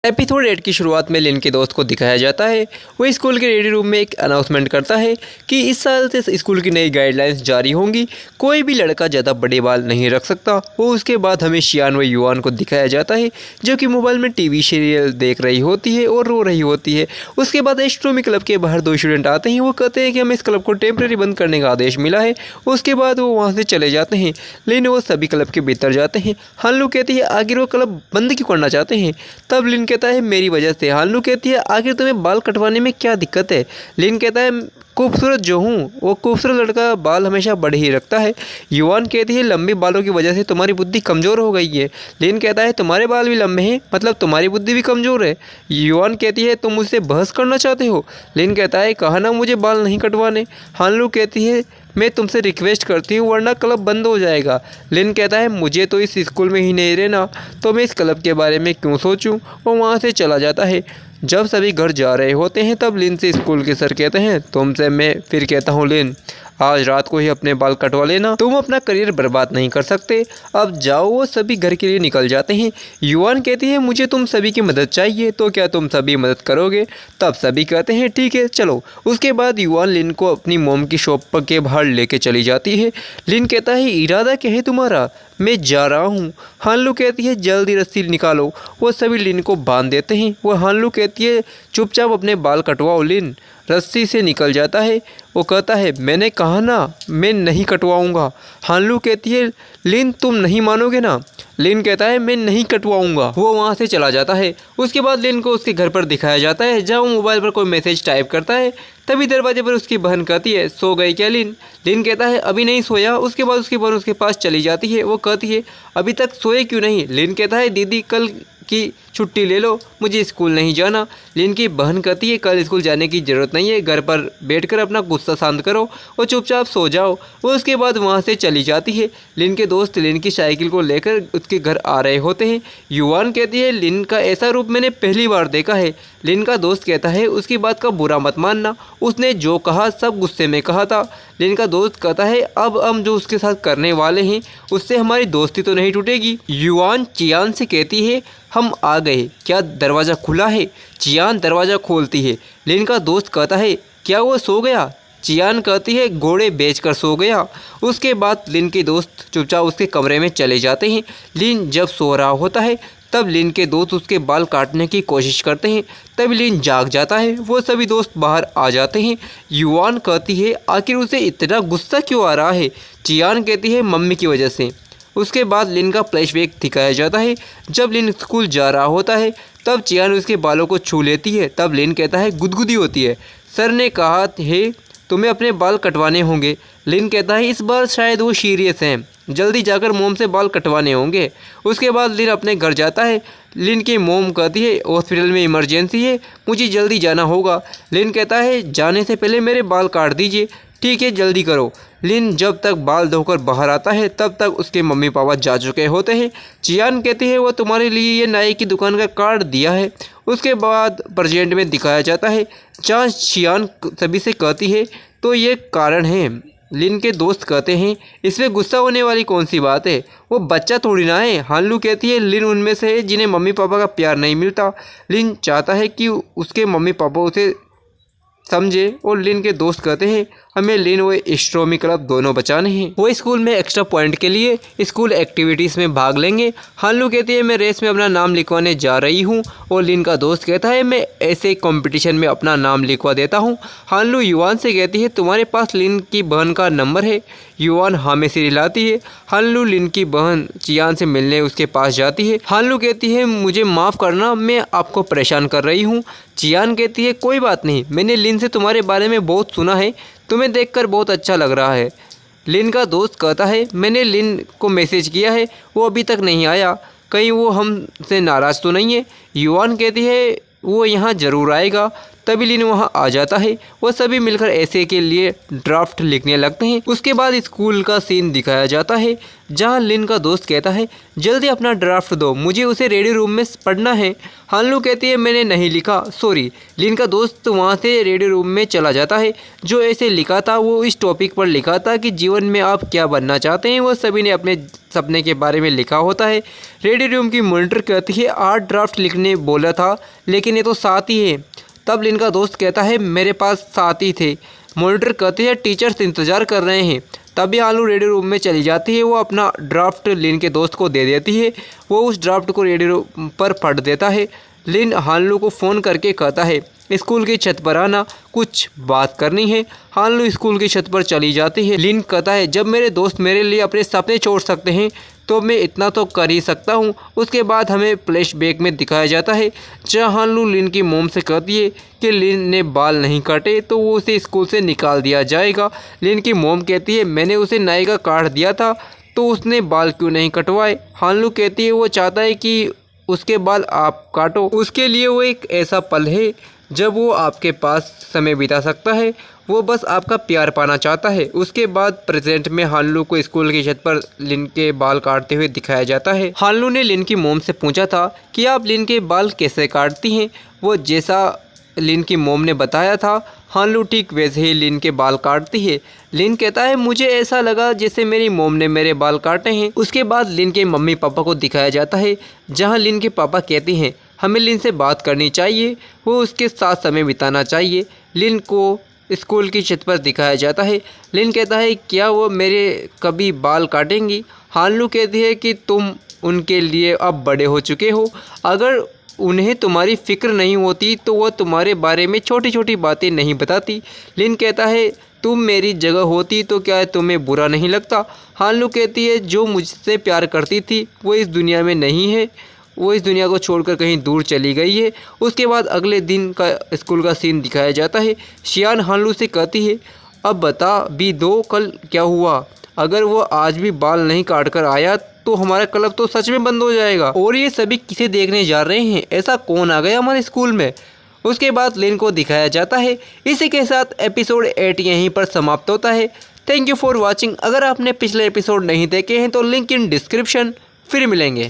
Episode 8 की शुरुआत में लिन के दोस्त को दिखाया जाता है। वो स्कूल के रेडी रूम में एक अनाउंसमेंट करता है कि इस साल से स्कूल की नई गाइडलाइंस जारी होंगी, कोई भी लड़का ज़्यादा बड़े बाल नहीं रख सकता। वो उसके बाद हमें शियान व युआन को दिखाया जाता है जो कि मोबाइल में टीवी सीरियल देख रही होती है और रो रही होती है। उसके बाद एस्ट्रोमी क्लब के बाहर 2 स्टूडेंट आते हैं। वो कहते हैं कि हमें इस क्लब को टेम्प्रेरी बंद करने का आदेश मिला है। उसके बाद वो वहाँ से चले जाते हैं। लिन वो सभी क्लब के भीतर जाते हैं। हानलू कहती है आखिर वो क्लब बंद क्यों करना चाहते हैं। तब लिन कहता है मेरी वजह से। हानलू कहती है आखिर तुम्हें बाल कटवाने में क्या दिक्कत है। लिन कहता है खूबसूरत जो हूँ, वो खूबसूरत लड़का बाल हमेशा बड़े ही रखता है। युआन कहती है लंबे बालों की वजह से तुम्हारी बुद्धि कमज़ोर हो गई है। लिन कहता है तुम्हारे बाल भी लंबे हैं, मतलब तुम्हारी बुद्धि भी कमज़ोर है। युआन कहती है तुम मुझसे बहस करना चाहते हो। लिन कहता है कहा ना मुझे बाल नहीं कटवाने। हानलू कहती है मैं तुमसे रिक्वेस्ट करती हूँ वरना क्लब बंद हो जाएगा। लिन कहता है मुझे तो इस स्कूल में ही नहीं रहना, तो मैं इस क्लब के बारे में क्यों सोचूं। वो वहाँ से चला जाता है। जब सभी घर जा रहे होते हैं तब लिन से स्कूल के सर कहते हैं तुमसे मैं फिर कहता हूँ लिन, आज रात को ही अपने बाल कटवा लेना, तुम अपना करियर बर्बाद नहीं कर सकते। अब जाओ। वो सभी घर के लिए निकल जाते हैं। युआन कहती है मुझे तुम सभी की मदद चाहिए, तो क्या तुम सभी मदद करोगे। तब सभी कहते हैं ठीक है चलो। उसके बाद युआन लिन को अपनी मोम की शॉप के बाहर लेके चली जाती है। लिन कहता है इरादा क्या है तुम्हारा, मैं जा रहा हूँ। हानलू कहती है जल्दी रस्सी निकालो। वो सभी लिन को बांध देते हैं। वो हानलू कहती है चुपचाप अपने बाल कटवाओ। लिन रस्सी से निकल जाता है। वो कहता है मैंने कहा ना मैं नहीं कटवाऊंगा। हानलू कहती है लिन तुम नहीं मानोगे ना। लिन कहता है मैं नहीं कटवाऊंगा। वो वहाँ से चला जाता है। उसके बाद लिन को उसके घर पर दिखाया जाता है जहाँ वो मोबाइल पर कोई मैसेज टाइप करता है। तभी दरवाजे पर उसकी बहन कहती है सो गई क्या लिन। लिन कहता है अभी नहीं सोया। उसके बाद उसकी बहन उसके पास चली जाती है। वो कहती है अभी तक सोए क्यों नहीं। लिन कहता है दीदी कल की छुट्टी ले लो, मुझे स्कूल नहीं जाना। लिन की बहन कहती है कल स्कूल जाने की ज़रूरत नहीं है, घर पर बैठकर अपना गुस्सा शांत करो और चुपचाप सो जाओ। वो उसके बाद वहाँ से चली जाती है। लिन के दोस्त लिन की साइकिल को लेकर उसके घर आ रहे होते हैं। युआन कहती है लिन का ऐसा रूप मैंने पहली बार देखा है। लिन का दोस्त कहता है उसकी बात का बुरा मत मानना, उसने जो कहा सब गुस्से में कहा था। लिन का दोस्त कहता है अब हम जो उसके साथ करने वाले हैं उससे हमारी दोस्ती तो नहीं टूटेगी। युआन चियान से कहती है हम आ गए, क्या दरवाज़ा खुला है। चियान दरवाज़ा खोलती है। लिन का दोस्त कहता है क्या वो सो गया। चियान कहती है घोड़े बेचकर सो गया। उसके बाद लिन के दोस्त चुपचाप उसके कमरे में चले जाते हैं। लिन जब सो रहा होता है तब लिन के दोस्त उसके बाल काटने की कोशिश करते हैं। तब लिन जाग जाता है। वो सभी दोस्त बाहर आ जाते हैं। युआन कहती है आखिर उसे इतना गुस्सा क्यों आ रहा है। चियान कहती है मम्मी की वजह से। उसके बाद लिन का फ्लैशबैक दिखाया जाता है। जब लिन स्कूल जा रहा होता है तब चियान उसके बालों को छू लेती है। तब लिन कहता है गुदगुदी होती है, सर ने कहा है तुम्हें अपने बाल कटवाने होंगे। लिन कहता है इस बार शायद वो सीरियस हैं, जल्दी जाकर मोम से बाल कटवाने होंगे। उसके बाद लिन अपने घर जाता है। लिन की मोम कहती है हॉस्पिटल में इमरजेंसी है, मुझे जल्दी जाना होगा। लिन कहता है जाने से पहले मेरे बाल काट दीजिए। ठीक है जल्दी करो। लिन जब तक बाल धोकर बाहर आता है तब तक उसके मम्मी पापा जा चुके होते हैं। चियान कहती है वो तुम्हारे लिए ये नाई की दुकान का कार्ड दिया है। उसके बाद प्रेजेंट में दिखाया जाता है जहाँ चियान सभी से कहती है तो ये कारण है। लिन के दोस्त कहते हैं इसमें गुस्सा होने वाली कौन सी बात है, वो बच्चा थोड़ी ना है। हानलू कहती है लिन उनमें से है जिन्हें मम्मी पापा का प्यार नहीं मिलता। लिन चाहता है कि उसके मम्मी पापा उसे समझे और लिन के दोस्त कहते हैं हमें लिन व एस्ट्रोमी क्लब दोनों बचाने हैं। वो स्कूल में एक्स्ट्रा पॉइंट के लिए स्कूल एक्टिविटीज़ में भाग लेंगे। हानलू कहती है मैं रेस में अपना नाम लिखवाने जा रही हूँ और लिन का दोस्त कहता है मैं ऐसे कंपटीशन में अपना नाम लिखवा देता हूँ। हानलू युआन से कहती है तुम्हारे पास लिन की बहन का नंबर है। युआन हाँ में सिर हिलाती है। हानलू लिन की बहन चियान से मिलने उसके पास जाती है। हानलू कहती है मुझे माफ़ करना, मैं आपको परेशान कर रही हूँ। चियान कहती है कोई बात नहीं, मैंने लिन से तुम्हारे बारे में बहुत सुना है, तुम्हें देखकर बहुत अच्छा लग रहा है। लिन का दोस्त कहता है मैंने लिन को मैसेज किया है, वो अभी तक नहीं आया, कहीं वो हमसे नाराज़ तो नहीं है। युआन कहती है वो यहाँ ज़रूर आएगा, तभी लिन वहाँ आ जाता है। वो सभी मिलकर ऐसे के लिए ड्राफ्ट लिखने लगते हैं। उसके बाद स्कूल का सीन दिखाया जाता है जहाँ लिन का दोस्त कहता है जल्दी अपना ड्राफ्ट दो, मुझे उसे रेडी रूम में पढ़ना है। हानलू कहती है मैंने नहीं लिखा, सॉरी। लिन का दोस्त वहाँ से रेडी रूम में चला जाता है। जो ऐसे लिखा था वो इस टॉपिक पर लिखा था कि जीवन में आप क्या बनना चाहते हैं। वो सभी ने अपने सपने के बारे में लिखा होता है। रेडी रूम की मॉनिटर कहती है 8 ड्राफ्ट लिखने बोला था लेकिन ये तो 7 ही है। तब लिन का दोस्त कहता है मेरे पास 7 ही थे। मॉनिटर कहती है टीचर्स इंतज़ार कर रहे हैं। तभी हानलू रेडी रूम में चली जाती है। वो अपना ड्राफ्ट लिन के दोस्त को दे देती है। वो उस ड्राफ्ट को रेडी रूम पर पढ़ देता है। लिन हानलू को फ़ोन करके कहता है स्कूल की छत पर आना, कुछ बात करनी है। हानलू स्कूल की छत पर चली जाती है। लिन कहता है जब मेरे दोस्त मेरे लिए अपने सपने छोड़ सकते हैं तो मैं इतना तो कर ही सकता हूँ। उसके बाद हमें फ्लैशबैक में दिखाया जाता है जहाँ हानलू लिन की मोम से कहती है कि लिन ने बाल नहीं काटे तो वो उसे स्कूल से निकाल दिया जाएगा। लिन की मोम कहती है मैंने उसे नाई का काट दिया था तो उसने बाल क्यों नहीं कटवाए। हानलू कहती है वो चाहता है कि उसके बाल आप काटो, उसके लिए वो एक ऐसा पल है जब वो आपके पास समय बिता सकता है। वो बस आपका प्यार पाना चाहता है। उसके बाद प्रेजेंट में हानलू को स्कूल की छत पर लिन के बाल काटते हुए दिखाया जाता है। हानलू ने लिन की मोम से पूछा था कि आप लिन के बाल कैसे काटती हैं। वो जैसा लिन की मोम ने बताया था हानलू ठीक वैसे ही लिन के बाल काटती है। लिन कहता है मुझे ऐसा लगा जैसे मेरी मोम ने मेरे बाल काटे हैं। उसके बाद लिन के मम्मी पापा को दिखाया जाता है जहाँ लिन के पापा कहते हैं हमें लिन से बात करनी चाहिए, वो उसके साथ समय बिताना चाहिए। लिन को स्कूल की छत पर दिखाया जाता है। लिन कहता है क्या वो मेरे कभी बाल काटेंगी। हानलू कहती है कि तुम उनके लिए अब बड़े हो चुके हो, अगर उन्हें तुम्हारी फिक्र नहीं होती तो वह तुम्हारे बारे में छोटी छोटी बातें नहीं बताती। लिन कहता है तुम मेरी जगह होती तो क्या तुम्हें बुरा नहीं लगता। हानलू कहती है जो मुझसे प्यार करती थी वो इस दुनिया में नहीं है, वो इस दुनिया को छोड़कर कहीं दूर चली गई है। उसके बाद अगले दिन का स्कूल का सीन दिखाया जाता है। शियान हानलू से कहती है अब बता भी दो कल क्या हुआ, अगर वो आज भी बाल नहीं काट कर आया तो हमारा क्लब तो सच में बंद हो जाएगा। और ये सभी किसे देखने जा रहे हैं, ऐसा कौन आ गया हमारे स्कूल में। उसके बाद लिन को दिखाया जाता है। इसी के साथ एपिसोड 8 यहीं पर समाप्त होता है। Thank you for watching. अगर आपने पिछले एपिसोड नहीं देखे हैं तो लिंक इन डिस्क्रिप्शन। फिर मिलेंगे।